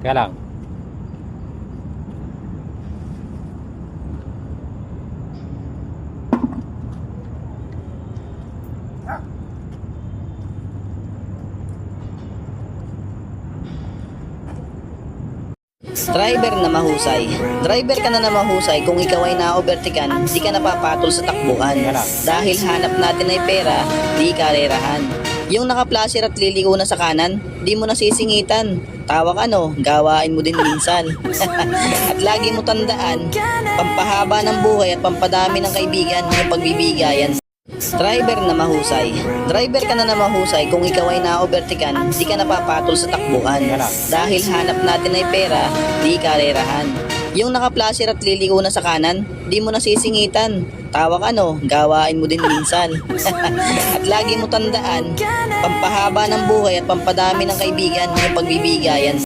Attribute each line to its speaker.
Speaker 1: Kaya lang.
Speaker 2: Driver na mahusay. Driver ka na mahusay kung ikaw ay na-overtaken, di ka napapatol sa takbuhan. Dahil hanap natin ay pera, di karerahan. Yung naka-flasher at liliko na sa kanan, di mo nasisingitan. Tawa ka no, gawain mo din minsan. At lagi mo tandaan, pampahaba ng buhay at pampadami ng kaibigan yung pagbibigayan. Driver na mahusay. Driver ka na mahusay kung ikaw ay na-overtaken, di ka napapatol sa takbuhan. Dahil hanap natin ay pera, di karerahan. Yung naka-flasher at liliko na sa kanan, di mo nasisingitan. Tawa ka no, gawain mo din minsan. At lagi mo tandaan, pampahaba ng buhay at pampadami ng kaibigan yung pagbibigayan.